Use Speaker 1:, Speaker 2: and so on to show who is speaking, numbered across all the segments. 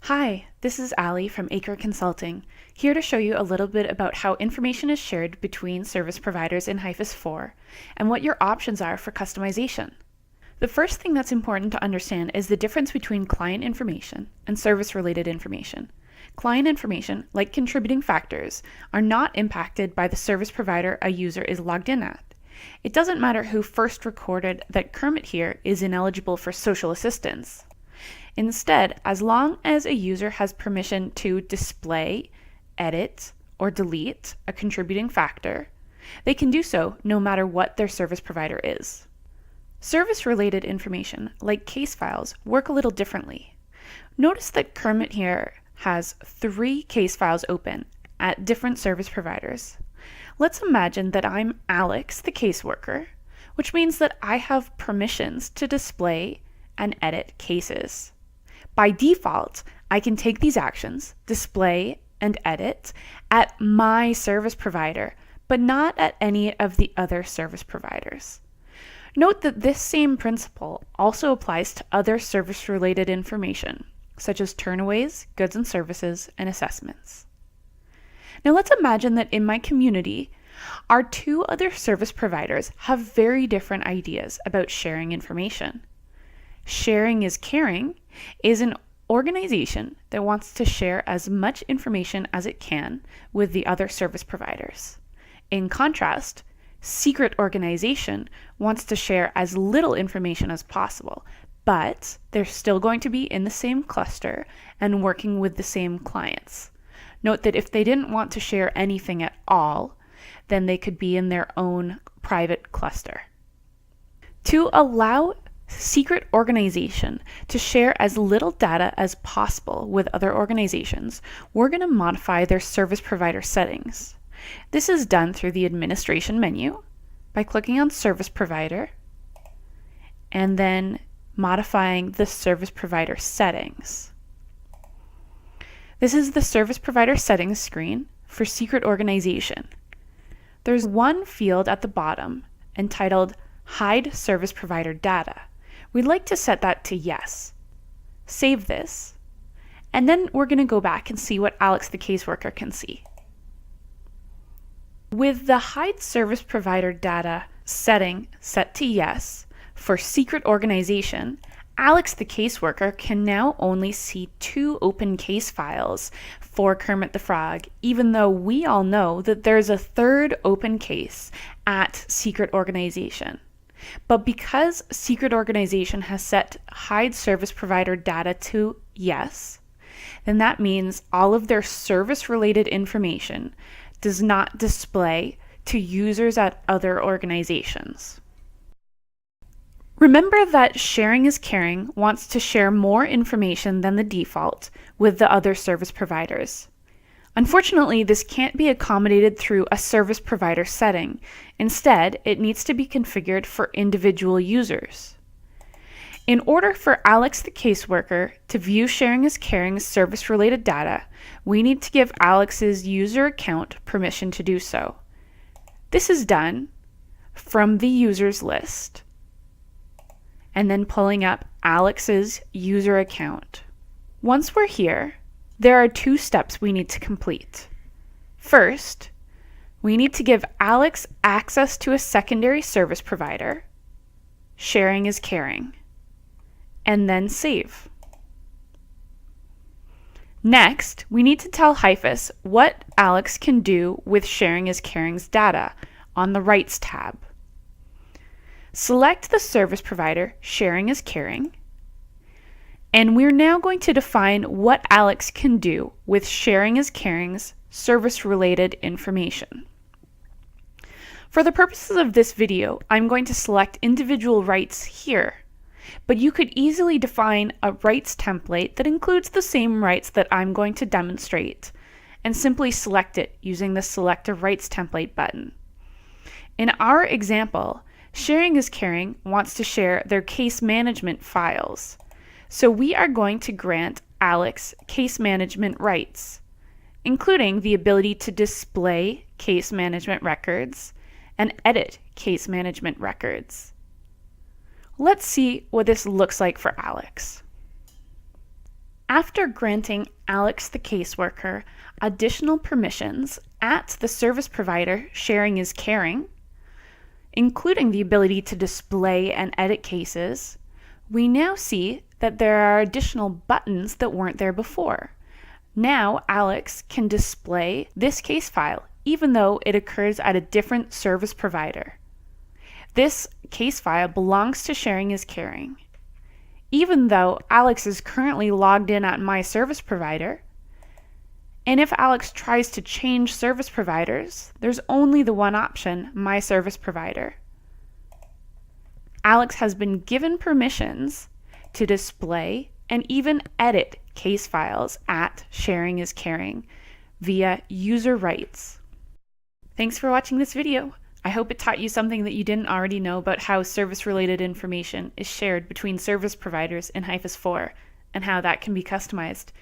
Speaker 1: Hi, this is Ali from Acre Consulting, here to show you a little bit about how information is shared between service providers in HIFIS 4 and what your options are for customization. The first thing that's important to understand is the difference between client information and service-related information. Client information, like contributing factors, are not impacted by the service provider a user is logged in at. It doesn't matter who first recorded that Kermit here is ineligible for social assistance. Instead, as long as a user has permission to display, edit, or delete a contributing factor, they can do so no matter what their service provider is. Service-related information, like case files, work a little differently. Notice that Kermit here has 3 case files open at different service providers. Let's imagine that I'm Alex, the caseworker, which means that I have permissions to display and edit cases. By default, I can take these actions, display and edit, at my service provider, but not at any of the other service providers. Note that this same principle also applies to other service-related information, such as turnaways, goods and services, and assessments. Now let's imagine that in my community, our 2 other service providers have very different ideas about sharing information. Sharing is Caring is an organization that wants to share as much information as it can with the other service providers. In contrast, Secret Organization wants to share as little information as possible, but they're still going to be in the same cluster and working with the same clients. Note that if they didn't want to share anything at all, then they could be in their own private cluster. To allow Secret Organization to share as little data as possible with other organizations, we're going to modify their service provider settings. This is done through the Administration menu by clicking on Service Provider and then modifying the service provider settings. This is the service provider settings screen for Secret Organization. There's one field at the bottom entitled Hide Service Provider Data. We'd like to set that to yes. Save this, and then we're going to go back and see what Alex the caseworker can see. With the Hide Service Provider Data setting set to yes for Secret Organization, Alex the caseworker can now only see 2 open case files for Kermit the Frog, even though we all know that there's a 3rd open case at Secret Organization. But because Secret Organization has set Hide Service Provider Data to yes, then that means all of their service-related information does not display to users at other organizations. Remember that Sharing is Caring wants to share more information than the default with the other service providers. Unfortunately, this can't be accommodated through a service provider setting. Instead, it needs to be configured for individual users. In order for Alex the caseworker to view Sharing is Caring's service-related data, we need to give Alex's user account permission to do so. This is done from the users list and then pulling up Alex's user account. Once we're here, there are 2 steps we need to complete. First, we need to give Alex access to a secondary service provider, Sharing is Caring, and then save. Next, we need to tell HIFIS what Alex can do with Sharing is Caring's data on the Rights tab. Select the service provider, Sharing is Caring, and we're now going to define what Alex can do with Sharing is Caring's service-related information. For the purposes of this video, I'm going to select individual rights here, but you could easily define a rights template that includes the same rights that I'm going to demonstrate, and simply select it using the Select a Rights Template button. In our example, Sharing is Caring wants to share their case management files. So we are going to grant Alex case management rights, including the ability to display case management records and edit case management records. Let's see what this looks like for Alex. After granting Alex, the caseworker, additional permissions at the service provider sharing is caring, including the ability to display and edit cases, we now see that there are additional buttons that weren't there before. Now Alex can display this case file even though it occurs at a different service provider. This case file belongs to sharing is caring. Even though Alex is currently logged in at my service provider, and if Alex tries to change service providers, there's only the one option, my service provider. Alex has been given permissions to display and even edit case files at Sharing is Caring via user rights. Thanks for watching this video. I hope it taught you something that you didn't already know about how service-related information is shared between service providers in HIFIS 4 and how that can be customized.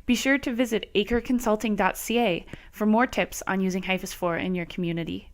Speaker 1: Be sure to visit acreconsulting.ca for more tips on using HIFIS 4 in your community.